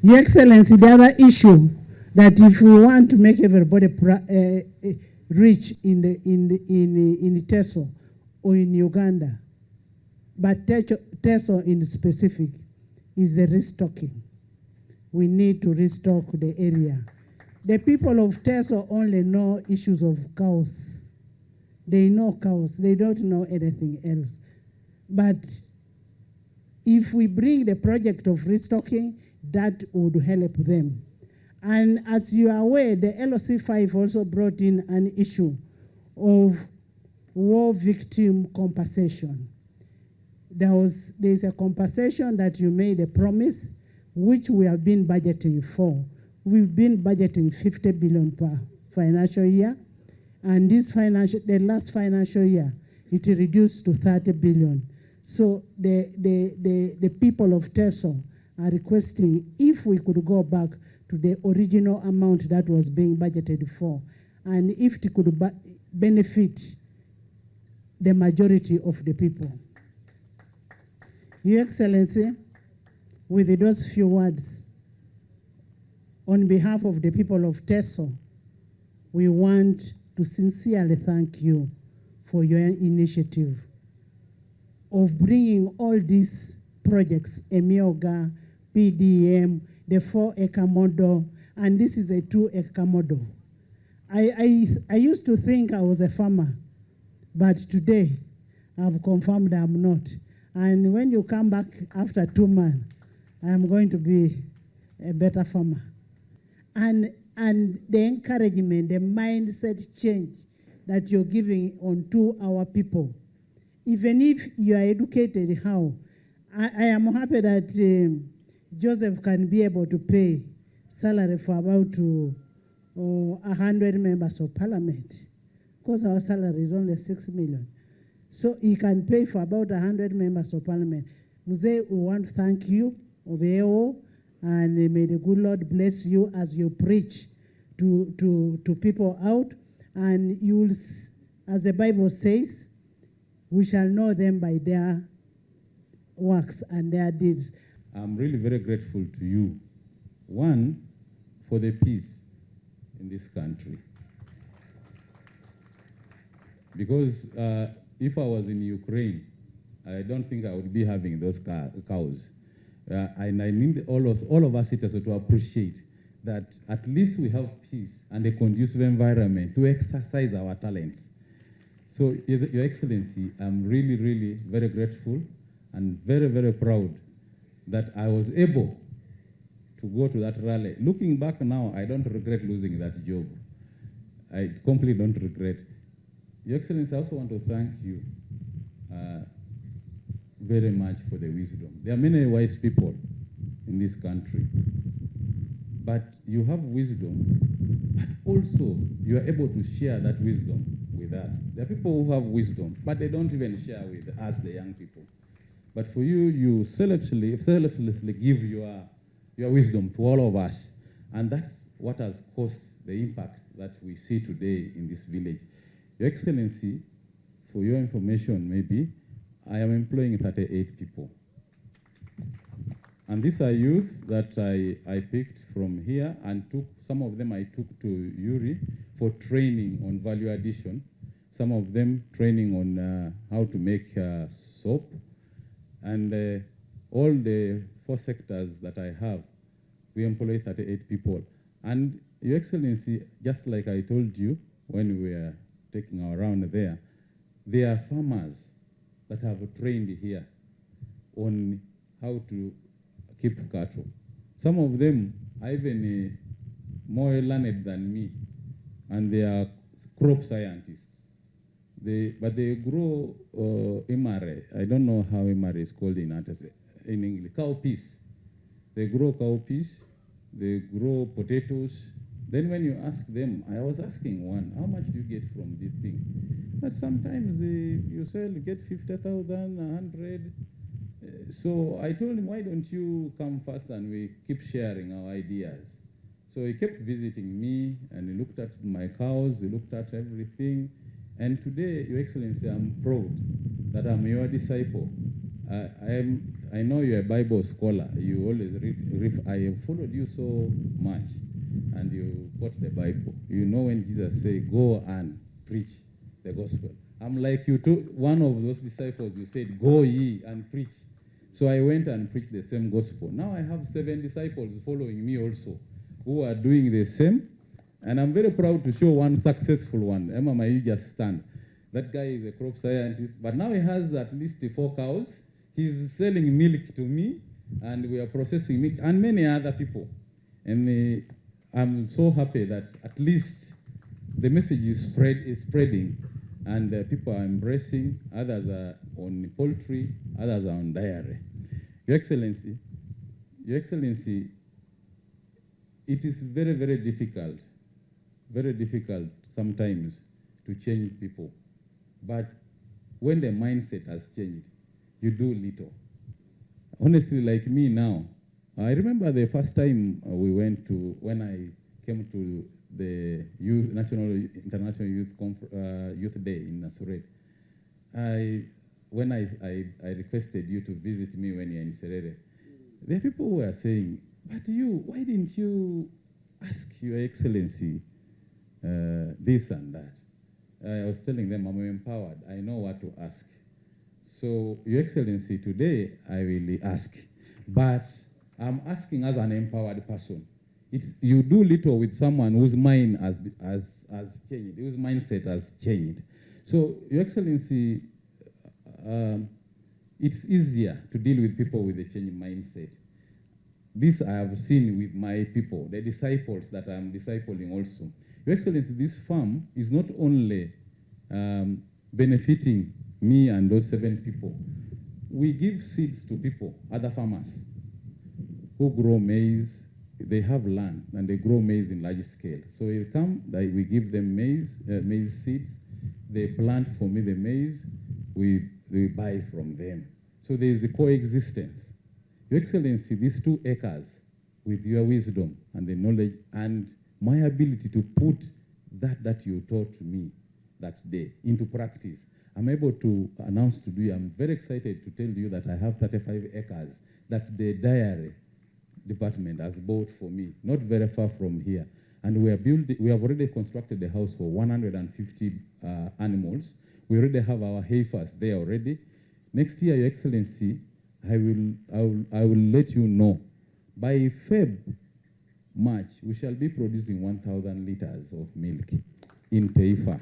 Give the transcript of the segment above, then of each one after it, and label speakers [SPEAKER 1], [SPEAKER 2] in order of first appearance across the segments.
[SPEAKER 1] Your Excellency, the other issue that if we want to make everybody rich in Teso or in Uganda, but Teso in specific, is the restocking. We need to restock the area. The people of Teso only know issues of cows. They know cows. They don't know anything else. But if we bring the project of restocking, that would help them. And as you are aware, the LOC5 also brought in an issue of war victim compensation. There's a compensation that you made a promise, which we have been budgeting for. We've been budgeting 50 billion per financial year, and the last financial year, it reduced to 30 billion. So the people of Teso are requesting if we could go back to the original amount that was being budgeted for, and if it could benefit the majority of the people. Your Excellency, with those few words, on behalf of the people of Teso, we want to sincerely thank you for your initiative of bringing all these projects, Emioga, PDM, the 4-acre model, and this is a 2-acre model. I used to think I was a farmer, but today I've confirmed I'm not. And when you come back after 2 months, I'm going to be a better farmer. And the encouragement, the mindset change that you're giving onto our people, even if you are educated how, I am happy that Joseph can be able to pay salary for about 100 members of parliament, because our salary is only 6 million. So he can pay for about 100 members of parliament. Mzee, we want to thank you, Obeo, and may the good Lord bless you as you preach to people out. And you will, as the Bible says, we shall know them by their works and their deeds.
[SPEAKER 2] I'm really very grateful to you. One, for the peace in this country. Because if I was in Ukraine, I don't think I would be having those cows. And I need all of us citizens to appreciate that at least we have peace and a conducive environment to exercise our talents. So, Your Excellency, I'm really, really very grateful and very, very proud that I was able to go to that rally. Looking back now, I don't regret losing that job. I completely don't regret. Your Excellency, I also want to thank you very much for the wisdom. There are many wise people in this country, but you have wisdom, but also you are able to share that wisdom with us. There are people who have wisdom, but they don't even share with us, the young people. But for you, you selflessly give your wisdom to all of us, and that's what has caused the impact that we see today in this village. Your Excellency, for your information, maybe, I am employing 38 people. And these are youth that I picked from here and some of them I took to Yuri for training on value addition, some of them training on how to make soap, and all the 4 sectors that I have, we employ 38 people. And Your Excellency, just like I told you when we were taking our round there are farmers that have trained here on how to keep cattle. Some of them are even more learned than me, and they are crop scientists. But they grow imare. I don't know how imare is called in English. Cowpeas. They grow cowpeas. They grow potatoes. Then when you ask them, I was asking one, how much do you get from this thing? But sometimes you get 50,000, 100. So I told him, why don't you come first and we keep sharing our ideas? So he kept visiting me and he looked at my cows, he looked at everything. And today, Your Excellency, I'm proud that I'm your disciple. I know you're a Bible scholar. You always I have followed you so much, and you quote the Bible. You know when Jesus said, "Go and preach the gospel." I'm like you too. One of those disciples, you said, "Go ye and preach." So I went and preached the same gospel. Now I have 7 disciples following me also, who are doing the same. And I'm very proud to show one successful one. Emma, you just stand. That guy is a crop scientist, but now he has at least 4 cows. He's selling milk to me, and we are processing milk, and many other people. And I'm so happy that at least the message is spreading, and people are embracing. Others are on poultry, others are on dairy. Your Excellency, it is very, very difficult sometimes to change people. But when the mindset has changed, you do little. Honestly, like me now, I remember the first time when I came to the National International Youth Day in Soroti. When I requested you to visit me when you're in Serere, there are people who were saying, "But you, why didn't you ask Your Excellency this and that?" I was telling them, I'm empowered. I know what to ask. So, Your Excellency, today I will ask. But I'm asking as an empowered person. You do little with someone whose mind has changed, whose mindset has changed. So, Your Excellency, it's easier to deal with people with a changed mindset. This I have seen with my people, the disciples that I'm discipling also. Your Excellency, this farm is not only benefiting me and those 7 people. We give seeds to people, other farmers, who grow maize. They have land, and they grow maize in large scale. So we give them maize seeds. They plant for me the maize. We buy from them. So there is a coexistence. Your Excellency, these 2 acres, with your wisdom and the knowledge and my ability to put that you taught me that day into practice, I'm able to announce to you, I'm very excited to tell you that I have 35 acres that the dairy department has bought for me, not very far from here. And we have already constructed a house for 150 animals. We already have our heifers there already. Next year, Your Excellency, I will let you know. By March, we shall be producing 1,000 liters of milk in Teifa.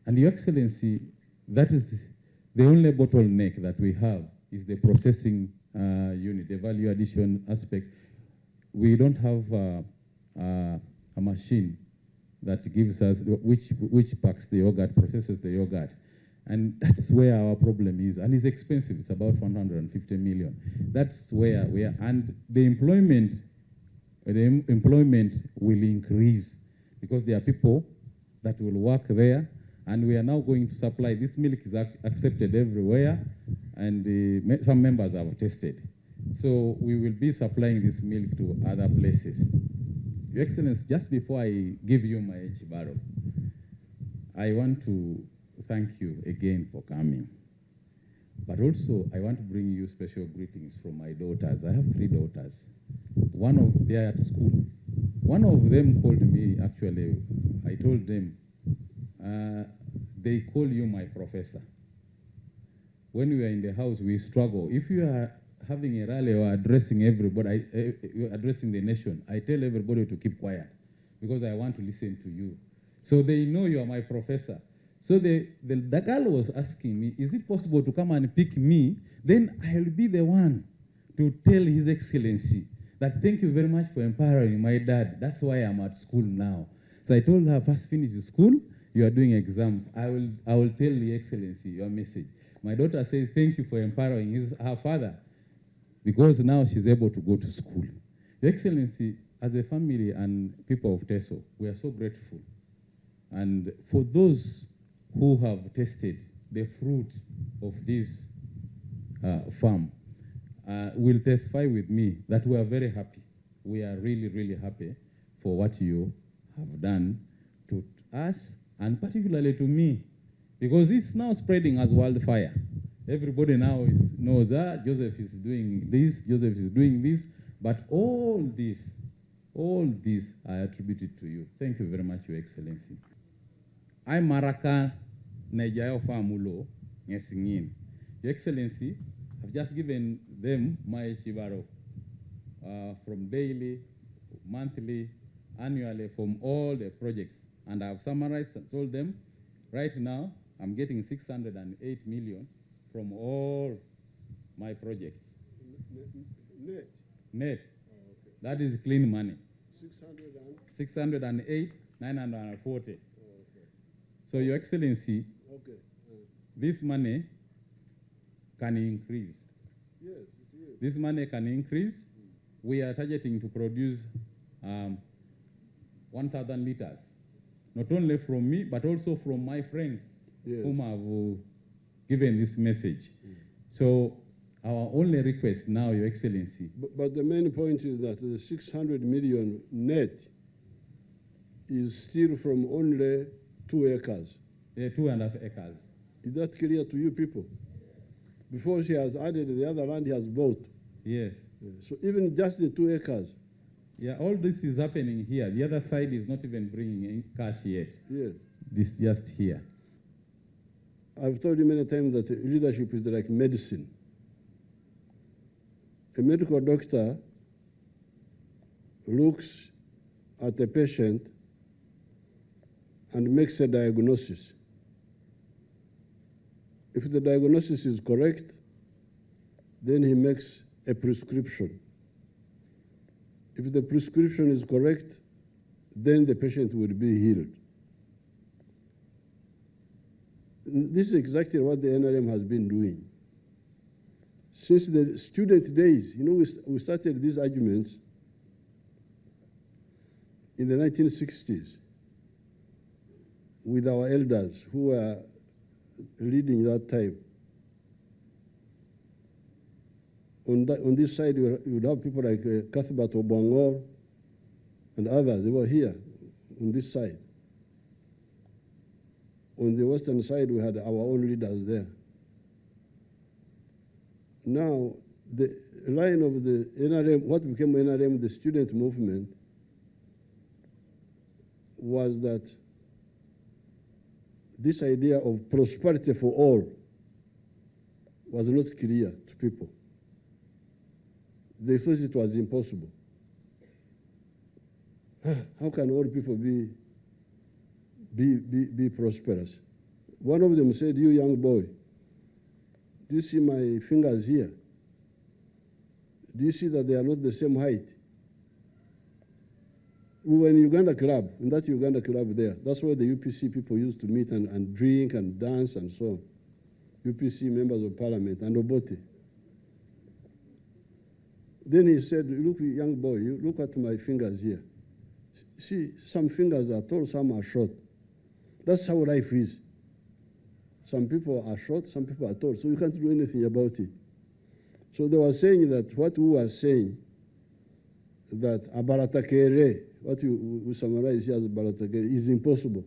[SPEAKER 2] And Your Excellency, that is the only bottleneck that we have is the processing unit, the value addition aspect. We don't have a machine that gives us, which packs the yogurt, processes the yogurt. And that's where our problem is. And it's expensive. It's about 150 million. That's where we are. And the employment will increase because there are people that will work there. And we are now going to supply. This milk is accepted everywhere. And some members have tested. So we will be supplying this milk to other places. Your Excellency, just before I give you my Ijara, I want to thank you again for coming. But also, I want to bring you special greetings from my daughters. I have 3 daughters. They are at school. One of them called me, actually, I told them, they call you my professor. When we are in the house, we struggle. If you are having a rally or addressing everybody, addressing the nation, I tell everybody to keep quiet because I want to listen to you. So they know you are my professor. So the girl was asking me, is it possible to come and pick me? Then I'll be the one to tell His Excellency that thank you very much for empowering my dad. That's why I'm at school now. So I told her, first finish school, you are doing exams. I will tell the Excellency your message. My daughter said, thank you for empowering her father because now she's able to go to school. Your Excellency, as a family and people of Teso, we are so grateful. And for those who have tasted the fruit of this farm will testify with me that we are very happy. We are really, really happy for what you have done to us and particularly to me, because it's now spreading as wildfire. Everybody now knows that Joseph is doing this, Joseph is doing this, but all this I attribute it to you. Thank you very much, Your Excellency. I'm Maraka Nijayo Famulo Ngesingin. Your Excellency, I've just given them my Shibaro from daily, monthly, annually from all the projects. And I've summarized and told them, right now, I'm getting 608 million from all my projects.
[SPEAKER 3] Net?
[SPEAKER 2] Net.
[SPEAKER 3] Oh, okay.
[SPEAKER 2] That is clean money.
[SPEAKER 3] 608?
[SPEAKER 2] 940.
[SPEAKER 3] Oh, okay.
[SPEAKER 2] So, Your Excellency,
[SPEAKER 3] Okay.
[SPEAKER 2] this money can increase.
[SPEAKER 3] Yes, it is.
[SPEAKER 2] This money can increase. We are targeting to produce 1,000 liters, not only from me, but also from my friends whom have given this message. So our only request now, Your Excellency.
[SPEAKER 3] But the main point is that the 600 million net is still from only 2 acres.
[SPEAKER 2] 2.5 acres.
[SPEAKER 3] Is that clear to you people? Before she has added the other land he has bought.
[SPEAKER 2] Yes.
[SPEAKER 3] So even just the 2 acres.
[SPEAKER 2] Yeah, all this is happening here. The other side is not even bringing in cash yet.
[SPEAKER 3] Yes.
[SPEAKER 2] This just here.
[SPEAKER 3] I've told you many times that leadership is like medicine. A medical doctor looks at a patient and makes a diagnosis. If the diagnosis is correct, then he makes a prescription. If the prescription is correct, then the patient will be healed. This is exactly what the NRM has been doing. Since the student days, you know, we started these arguments in the 1960s with our elders who were leading that time. On this side, you would have people like Cuthbert Obwangor and others. They were here on this side. On the western side, we had our own leaders there. Now, the line of the NRM, what became NRM, the student movement, was that this idea of prosperity for all was not clear to people. They thought it was impossible. How can all people be prosperous? One of them said, "You young boy, do you see my fingers here? Do you see that they are not the same height?" We were in Uganda Club, in that Uganda Club there. That's where the UPC people used to meet and drink and dance and so on. UPC members of parliament and Obote. Then he said, "Look, young boy, you look at my fingers here. See, some fingers are tall, some are short. That's how life is. Some people are short, some people are tall, so you can't do anything about it." So they were saying that what we were saying, that abaratakere, what we summarize here as abaratakere, is impossible.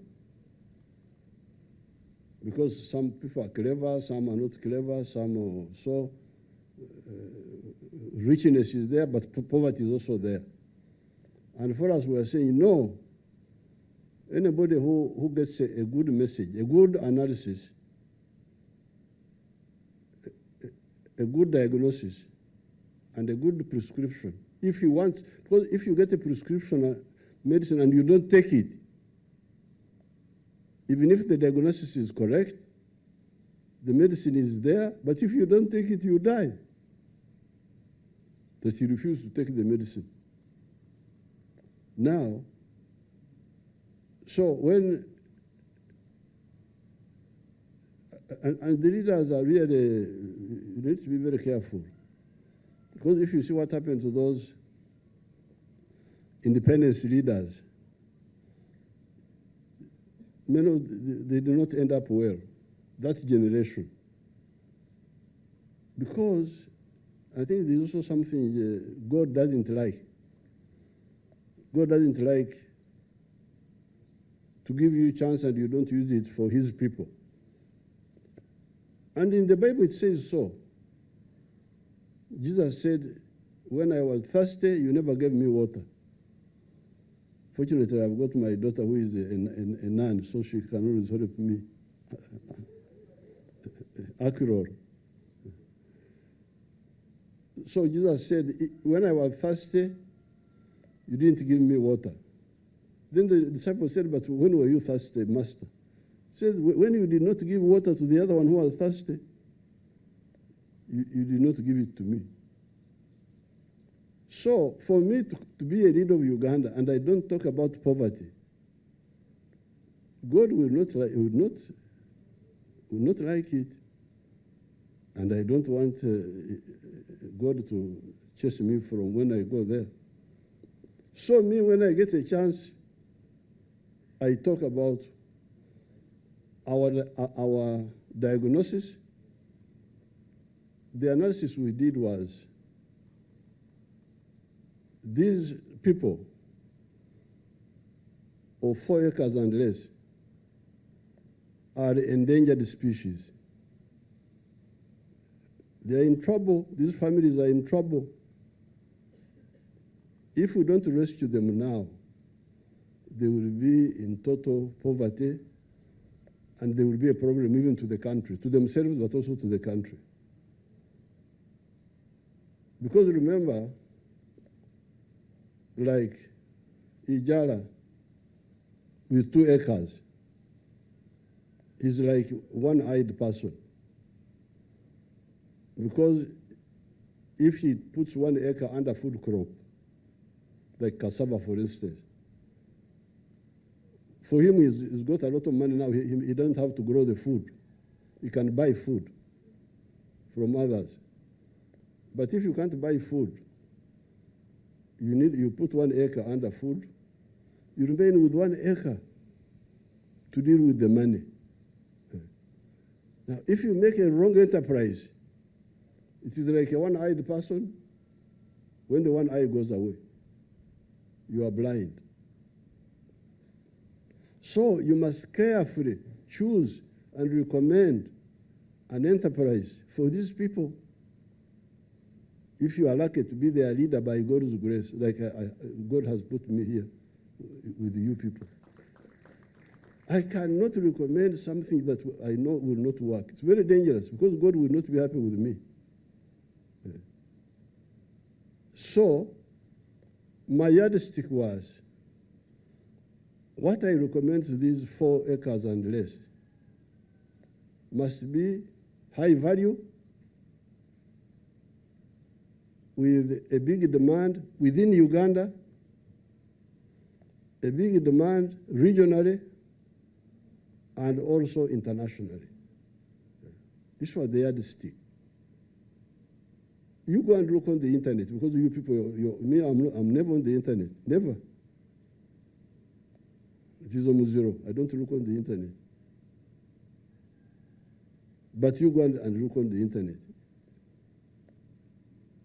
[SPEAKER 3] Because some people are clever, some are not clever, some are so. Richness is there, but poverty is also there. And for us, we are saying, no. Anybody who gets a good message, a good analysis, a good diagnosis, and a good prescription, if he wants, because if you get a prescription medicine and you don't take it, even if the diagnosis is correct, the medicine is there, but if you don't take it, you die. That he refused to take the medicine. Now, so when, and the leaders are really, you need to be very careful. Because if you see what happened to those independence leaders, many, they do not end up well, that generation. Because I think there's also something God doesn't like. God doesn't like to give you a chance and you don't use it for his people. And in the Bible it says so. Jesus said, when I was thirsty, you never gave me water. Fortunately, I've got my daughter who is a nun, so she can always help me. Acre. So Jesus said, when I was thirsty, you didn't give me water. Then the disciples said, but when were you thirsty, Master? He said, when you did not give water to the other one who was thirsty, you did not give it to me. So for me to be a leader of Uganda, and I don't talk about poverty, God will not like it. And I don't want God to chase me from when I go there. So me, when I get a chance, I talk about our diagnosis. The analysis we did was these people of 4 acres and less are endangered species. They're in trouble. These families are in trouble. If we don't rescue them now, they will be in total poverty, and there will be a problem even to the country, to themselves, but also to the country. Because remember, like Ijara with 2 acres is like one-eyed person. Because if he puts 1 acre under food crop, like cassava, for instance, for him, he's got a lot of money now. He doesn't have to grow the food. He can buy food from others. But if you can't buy food, you put 1 acre under food, you remain with 1 acre to deal with the money. Now, if you make a wrong enterprise, it is like a one-eyed person. When the one eye goes away, you are blind. So you must carefully choose and recommend an enterprise for these people. If you are lucky to be their leader by God's grace, like God has put me here with you people. I cannot recommend something that I know will not work. It's very dangerous because God will not be happy with me. So my yardstick was, what I recommend to these 4 acres and less must be high value, with a big demand within Uganda, a big demand regionally, and also internationally. This was the yardstick. You go and look on the internet, because you people, me, I'm never on the internet, never. It is almost zero. I don't look on the internet. But you go and look on the internet.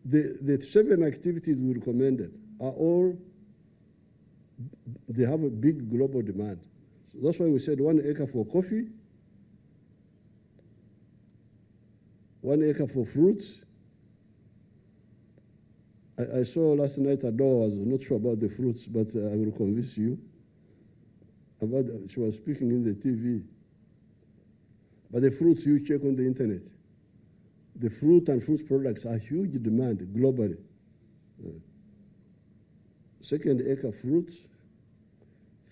[SPEAKER 3] The 7 activities we recommended are all, they have a big global demand. So that's why we said 1 acre for coffee, 1 acre for fruits. I saw last night a door, I was not sure about the fruits, but I will convince you. She was speaking in the TV. But the fruits, you check on the internet. The fruit and fruit products are huge demand globally. 2nd acre fruits,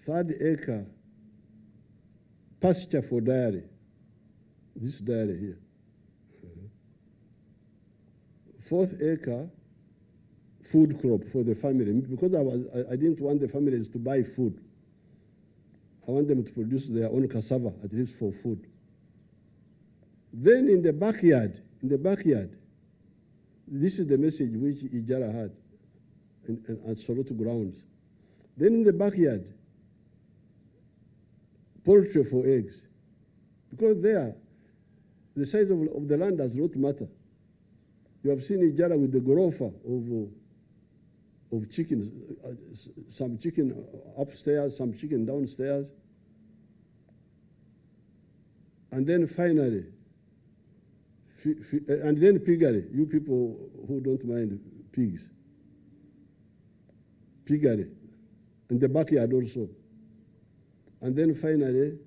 [SPEAKER 3] 3rd acre pasture for dairy. This dairy here. 4th acre food crop for the family, because I didn't want the families to buy food. I want them to produce their own cassava, at least for food. Then in the backyard, this is the message which Ijara had at Soroti grounds. Then in the backyard, poultry for eggs. Because there, the size of the land does not matter. You have seen Ijara with the grower of chickens, some chicken upstairs, some chicken downstairs. And then finally, And then piggery, you people who don't mind pigs. Piggery, in the backyard also. And then finally,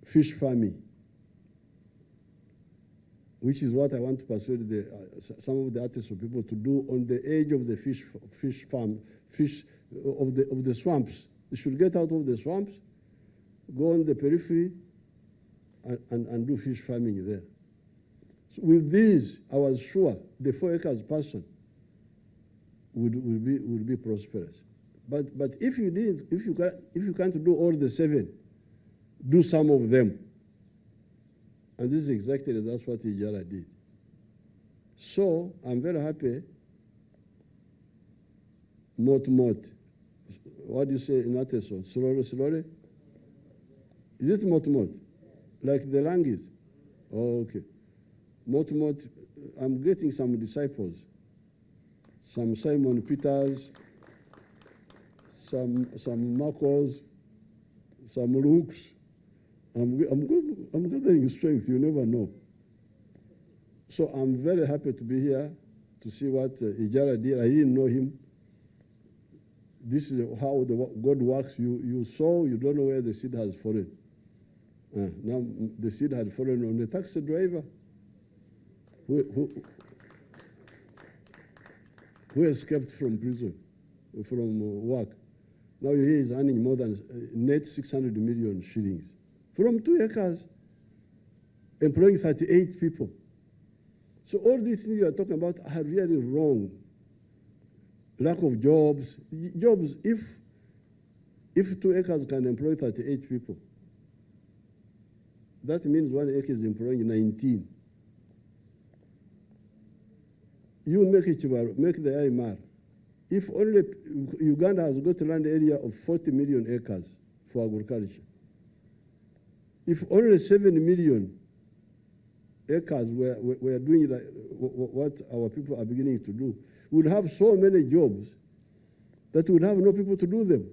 [SPEAKER 3] fish farming, which is what I want to persuade some of the artists or people to do on the edge of the fish farm, of the swamps. They should get out of the swamps, go on the periphery, and do fish farming there. So with these, I was sure the 4 acres person would be prosperous. But if you can't do all the 7, do some of them. And this is exactly that's what Ijara did. So I'm very happy. What do you say in Teso? Sorori? Is it mot? Like the language? Oh, okay. Mot, I'm getting some disciples. Some Simon Peters, some Marcos, some Lukes. I'm gathering strength, you never know. So I'm very happy to be here to see what Ijara did. I didn't know him. This is how God works. You sow, you don't know where the seed has fallen. Now the seed had fallen on the taxi driver who escaped from prison, from work. Now he is earning more than net 600 million shillings. From 2 acres, employing 38 people. So all these things you are talking about are really wrong. Lack of jobs. Jobs, if 2 acres can employ 38 people, that means 1 acre is employing 19. You make it, make the IMR. If only Uganda has got a land area of 40 million acres for agriculture, if only 7 million acres were doing what our people are beginning to do, we would have so many jobs that we would have no people to do them.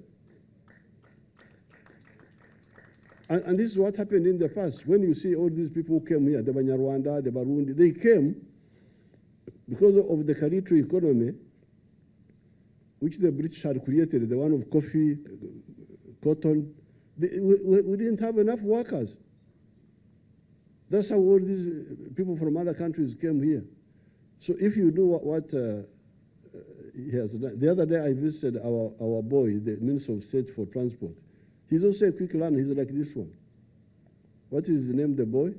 [SPEAKER 3] And this is what happened in the past. When you see all these people who came here, the Banyarwanda, the Barundi, they came because of the Karitu economy, which the British had created, the one of coffee, cotton. We didn't have enough workers. That's how all these people from other countries came here. So if you do what he has done. The other day I visited our boy, the Minister of State for Transport. He's also a quick learner. He's like this one. What is his name, the boy?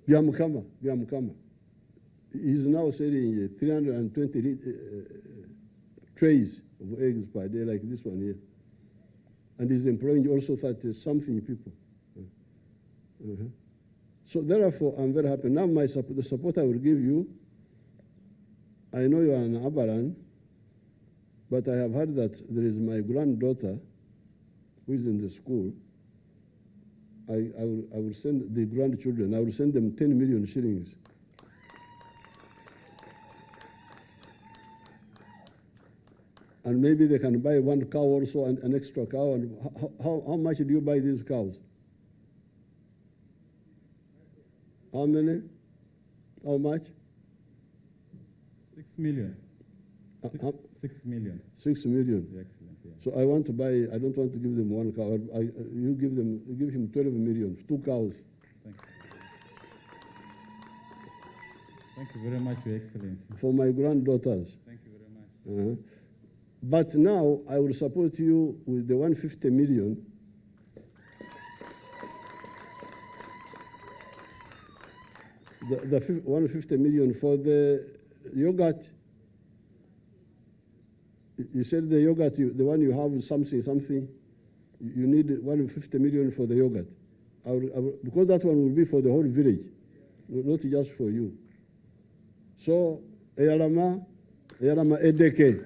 [SPEAKER 3] Byamukama. He's now selling 320 trays of eggs per day, like this one here. And he's employing also 30-something people. So therefore, I'm very happy. Now the support I will give you, I know you are an Abaran, but I have heard that there is my granddaughter who is in the school. I will send the grandchildren, I will send them 10 million shillings. And maybe they can buy 1 cow also, and an extra cow. And how much do you buy these cows? How many? How much?
[SPEAKER 2] 6 million. 6 million.
[SPEAKER 3] 6 million.
[SPEAKER 2] Yeah, excellent. Yeah.
[SPEAKER 3] So I want to buy. I don't want to give them 1 cow. You give him 12 million, 2 cows.
[SPEAKER 2] Thank you. Thank you very much, Your Excellency.
[SPEAKER 3] For my granddaughters.
[SPEAKER 2] Thank you very much.
[SPEAKER 3] But now I will support you with the 150 million. The 150 million for the yogurt. You said the yogurt, the one you have something. You need 150 million for the yogurt. Because that one will be for the whole village, not just for you. So, Eyalama Edeke.